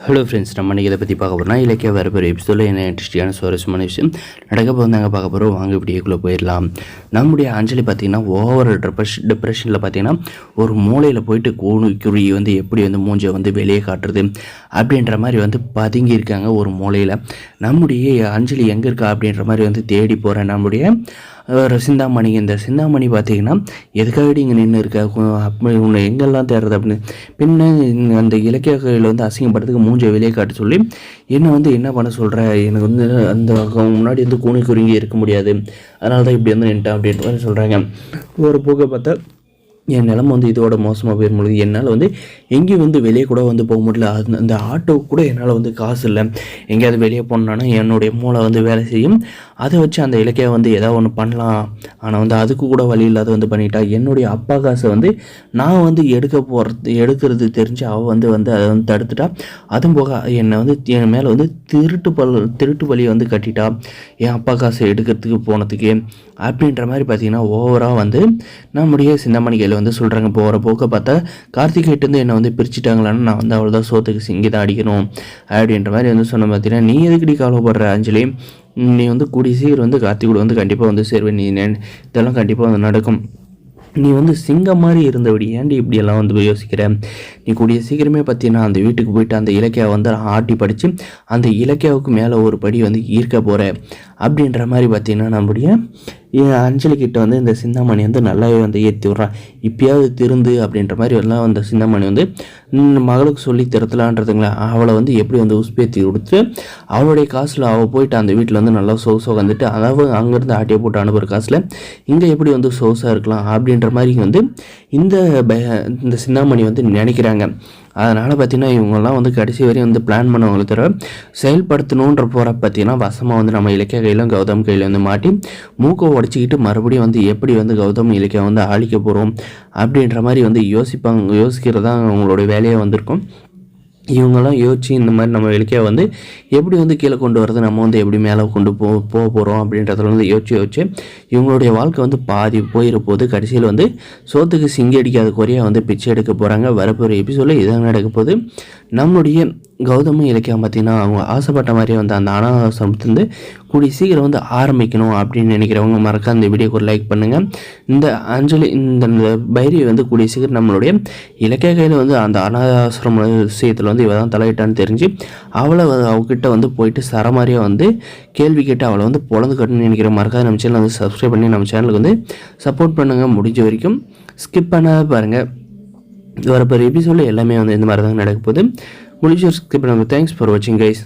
Hello friends, நம்ம இன்றைக்கி இதை பற்றி பார்க்க போகிறோம்னா இலக்கிய வரப்போகிற எபிசோடில் என்ன இன்ட்ரெஸ்டிங்கான சுவாரஸ்யமான விஷயம் நடக்க போதாங்க பார்க்க போகிறோம். வாங்க இப்படியேக்குள்ளே போயிடலாம். நம்முடைய அஞ்சலி பார்த்திங்கன்னா ஓவர் டிப்ரெஷனில் பார்த்திங்கன்னா ஒரு மூளையில் போயிட்டு கூணுக்குறி எப்படி மூஞ்சை வெளியே காட்டுறது அப்படின்ற மாதிரி பதுங்கி இருக்காங்க ஒரு மூலையில். நம்முடைய அஞ்சலி எங்கே இருக்கா அப்படின்ற மாதிரி தேடி போகிறேன். நம்முடைய ஒரு சிந்தாமணி, இந்த சிந்தாமணி பார்த்திங்கன்னா எதுக்காகடி இங்கே நின்று இருக்கா, அப்படி உன்னை எங்கெல்லாம் தேடுறது அப்படின்னு பின்ன அந்த இலக்கிய கையில் அசிங்கப்படுறதுக்கு மூஞ்சை வெளியே காட்ட சொல்லி என்னை என்ன பண்ண சொல்கிற, எனக்கு அந்த முன்னாடி கூணி குறுங்கி இருக்க முடியாது, அதனால தான் இப்படி நின்ட்டேன் அப்படின்ற மாதிரி சொல்கிறாங்க. ஒரு போக்க பார்த்தா என் நிலமை இதோட மோசமாக போயிடும்பொழுது என்னால் எங்கேயும் வெளியே கூட போக முடியல. அந்த ஆட்டோவுக்கு கூட என்னால் காசு இல்லை. எங்கேயாவது வெளியே போனோன்னா என்னுடைய மூளை வேலை செய்யும். அதை வச்சு அந்த இலக்கிய ஏதாவது ஒன்று பண்ணலாம். ஆனால் அதுக்கு கூட வழி இல்லாத பண்ணிட்டா. என்னுடைய அப்பா காசை நான் எடுக்கிறது தெரிஞ்சு அவள் அதை தடுத்துட்டா. அதுவும் போக என்னை என் மேலே திருட்டு பழி கட்டிட்டா, என் அப்பா காசை எடுக்கிறதுக்கு போனதுக்கு அப்படின்ற மாதிரி பார்த்திங்கன்னா ஓவராக நம்முடைய சிந்தாமணி கையில் சொல்கிறாங்க. போகிற போக்க பார்த்தா கார்த்திகேட்டு என்னை பிரிச்சுட்டாங்களான்னு நான் அவ்வளோதான் சோத்துக்கு சிங்கி தான் அடிக்கணும் அப்படின்ற மாதிரி சொன்ன பார்த்தீங்கன்னா, நீ எதுக்கடி கவலைப்படுற அஞ்சலி, நீ கூடிய சீக்கிரம் கார்த்திக் கூட கண்டிப்பாக சேருவேன், நீ இதெல்லாம் கண்டிப்பாக நடக்கும். நீ சிங்கம் மாதிரி இருந்தபடி ஏன்டி இப்படியெல்லாம் யோசிக்கிற, நீ கூடிய சீக்கிரமே பார்த்தீங்கன்னா அந்த வீட்டுக்கு போயிட்டு அந்த இலக்கியாவை ஆட்டி படித்து அந்த இலக்கியாவுக்கு மேலே ஒரு படி ஈர்க்க போகிற அப்படின்ற மாதிரி பார்த்தீங்கன்னா நம்முடைய அஞ்சலிக்கிட்ட இந்த சிந்தாமணி நல்லாவே ஏற்றி விட்றான். இப்பயாவது திருந்து அப்படின்ற மாதிரி எல்லாம் அந்த சிந்தாமணி மகளுக்கு சொல்லி திறத்தலான்றதுங்களா. அவளை எப்படி உஸ்பேத்தி கொடுத்து அவளுடைய காசில் அவள் போயிட்டு அந்த வீட்டில் நல்லா சொகுசாக வந்துட்டு, அதாவது அங்கேருந்து ஆட்டியை போட்டு அனுப்புகிற காசில் இங்கே எப்படி சொகுசாக இருக்கலாம் அப்படின்ற மாதிரி இந்த சிந்தாமணி நினைக்கிறாங்க. அதனால் பார்த்திங்கன்னா இவங்கெல்லாம் கடைசி வரையும் பிளான் பண்ணவங்களை தவிர செயல்படுத்தணுன்ற போகிற பார்த்திங்கன்னா வசமாக நம்ம இலக்கிய கையிலும் கௌதம் கையில் மாட்டி மூக்கை உடச்சிக்கிட்டு மறுபடியும் எப்படி கௌதம் இலக்கிய ஆளிக்க போகிறோம் அப்படின்ற மாதிரி யோசிக்கிறதா அவங்களோட வேலையாக வந்திருக்கும். இவங்கெல்லாம் யோசிச்சு இந்த மாதிரி நம்ம இலக்கியா எப்படி கீழே கொண்டு வரது, நம்ம எப்படி மேலே கொண்டு போக போகிறோம் அப்படின்றதுல யோசிச்சு இவங்களுடைய வாழ்க்கை பாதி போயிட போது. கடைசியில் சோத்துக்கு சிங்கி அடிக்காத குறையாக பிச்சை எடுக்க போகிறாங்க. வரப்போகிற எபிசோடில் இதான் நடக்க போகுது. நம்மளுடைய கௌதமும் இலக்கியா பார்த்திங்கன்னா அவங்க ஆசைப்பட்ட மாதிரியே அந்த அனாவசரத்துலேருந்து கூடிய சீக்கிரம் ஆரம்பிக்கணும் அப்படின்னு நினைக்கிறவங்க மறக்காம இந்த வீடியோக்கு ஒரு லைக் பண்ணுங்கள். இந்த அஞ்சலி இந்த பைரி கூடிய சீக்கிரம் நம்மளுடைய இலக்கிய கையில் அந்த அனாவசரம் விஷயத்தில் இவ தான் தலையிட்டான்னு தெரிஞ்சு அவளை அவகிட்ட போயிட்டு சரமாரியாக கேள்வி கேட்டு அவளை பொழந்து கட்டணும்னு நினைக்கிற மறக்காத நம்ம சேனல் சப்ஸ்கிரைப் பண்ணி நம்ம சேனலுக்கு சப்போர்ட் பண்ணுங்கள். முடிஞ்ச வரைக்கும் ஸ்கிப் பண்ணாத பாருங்கள். வரப்போகிற எபிசோடில் எல்லாமே இந்த மாதிரி தான் நடக்க போகுது. முடிஞ்ச ஸ்கிப் பண்ணுங்கள். தேங்க்ஸ் ஃபார் வாட்சிங் கைஸ்.